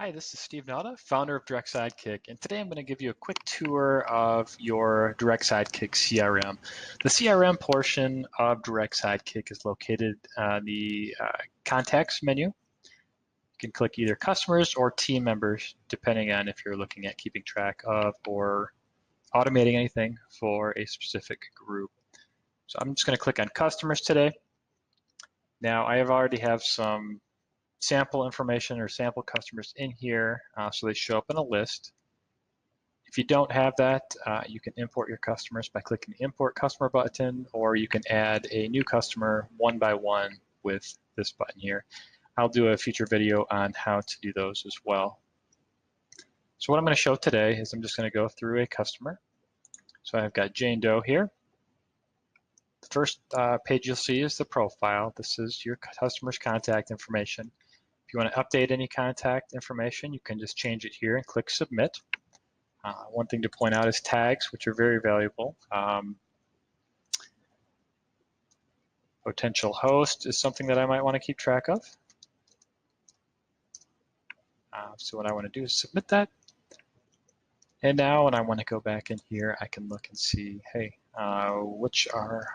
Hi, this is Steve Nauta, founder of Direct Sidekick, and today I'm going to give you a quick tour of your Direct Sidekick CRM. The CRM portion of Direct Sidekick is located on the contacts menu. You can click either customers or team members, depending on if you're looking at keeping track of or automating anything for a specific group. So I'm just going to click on customers today. Now I already have some sample information or sample customers in here, so they show up in a list. If you don't have that, you can import your customers by clicking the Import Customer button, or you can add a new customer one by one with this button here. I'll do a future video on how to do those as well. So what I'm going to show today is I'm just going to go through a customer. So I've got Jane Doe here. The first page you'll see is the profile. This is your customer's contact information. If you want to update any contact information, you can just change it here and click Submit. One thing to point out is tags, which are very valuable. Potential host is something that I might want to keep track of. So what I want to do is submit that. And now when I want to go back in here, I can look and see, hey, which are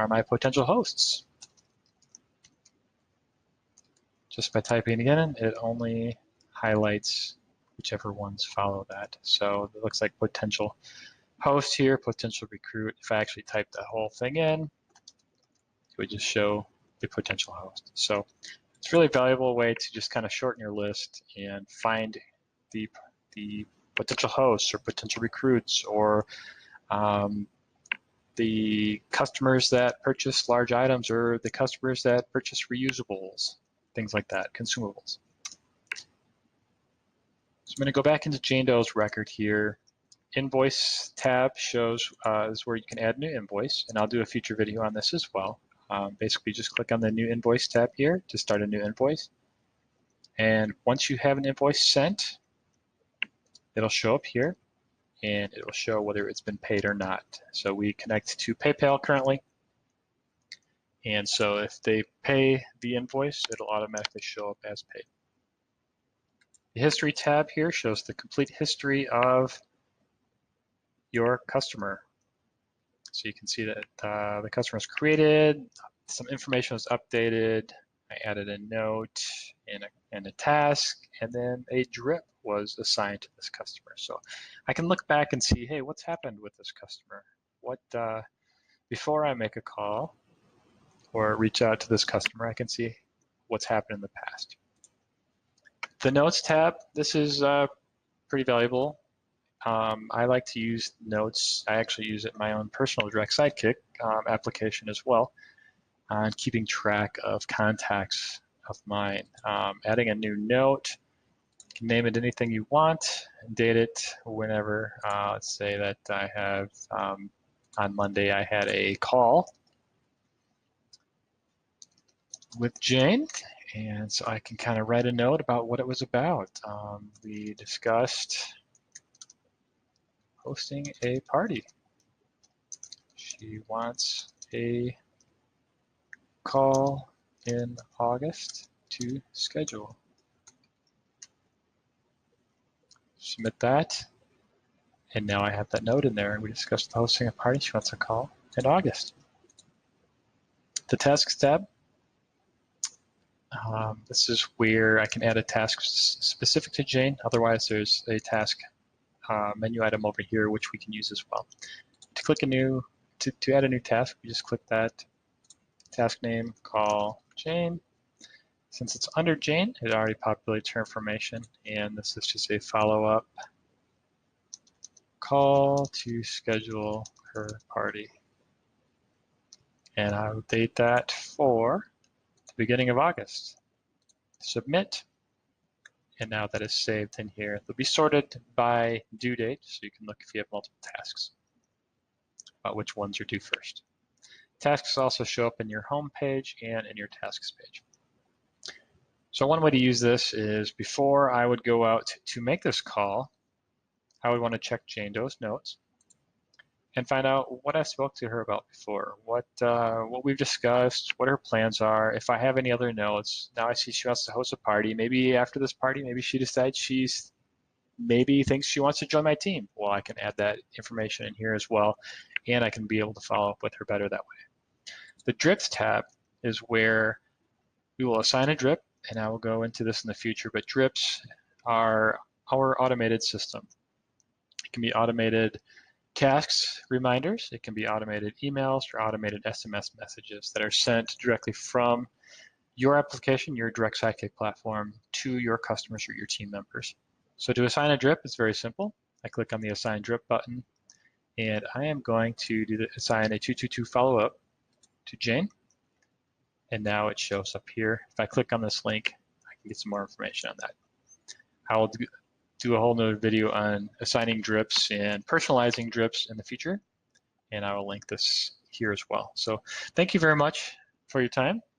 my potential hosts? Just by typing it in, it only highlights whichever ones follow that. So it looks like potential host here, potential recruit. If I actually type the whole thing in, it would just show the potential host. So it's a really valuable way to just kind of shorten your list and find the potential hosts or potential recruits or the customers that purchase large items or the customers that purchase reusables, things like that, consumables. So I'm going to go back into Jane Doe's record here. Invoice tab shows is where you can add a new invoice, and I'll do a future video on this as well. Basically, just click on the new invoice tab here to start a new invoice. And once you have an invoice sent, it'll show up here, and it will show whether it's been paid or not. So we connect to PayPal currently. And so if they pay the invoice, it'll automatically show up as paid. The history tab here shows the complete history of your customer. So you can see that the customer was created, some information was updated, I added a note and a task, and then a drip was assigned to this customer. So I can look back and see, hey, what's happened with this customer? What before I make a call or reach out to this customer, I can see what's happened in the past. The Notes tab, this is pretty valuable. I like to use Notes. I actually use it in my own personal Direct Sidekick application as well on keeping track of contacts of mine. Adding a new note, you can name it anything you want, date it whenever. Let's say that I have, on Monday, I had a call with Jane, and so I can kind of write a note about what it was about. We discussed hosting a party. She wants a call in August to schedule. Submit that, and now I have that note in there, and we discussed hosting a party. She wants a call in August. The Tasks tab. This is where I can add a task specific to Jane. Otherwise, there's a task menu item over here, which we can use as well. To click to add a new task, we just click that task name, call Jane. Since it's under Jane, it already populates her information, and this is just a follow-up call to schedule her party. And I will date that for the beginning of August. Submit, and now that is saved in here. They'll be sorted by due date, so you can look if you have multiple tasks about which ones are due first. Tasks also show up in your home page and in your tasks page. So one way to use this is before I would go out to make this call, I would want to check Jane Doe's notes. and find out what I spoke to her about before, what we've discussed, what her plans are. If I have any other notes, now I see she wants to host a party. Maybe after this party, maybe she decides maybe thinks she wants to join my team. Well, I can add that information in here as well, and I can be able to follow up with her better that way. The drips tab is where we will assign a drip, and I will go into this in the future, but drips are our automated system. It can be automated tasks, reminders. It can be automated emails or automated SMS messages that are sent directly from your application, your direct Sidekick platform, to your customers or your team members. So to assign a drip, it's very simple. I click on the Assign Drip button, and I am going to assign a 222 follow-up to Jane. And now it shows up here. If I click on this link, I can get some more information on that. I will do a whole nother video on assigning drips and personalizing drips in the future, and I will link this here as well. So thank you very much for your time.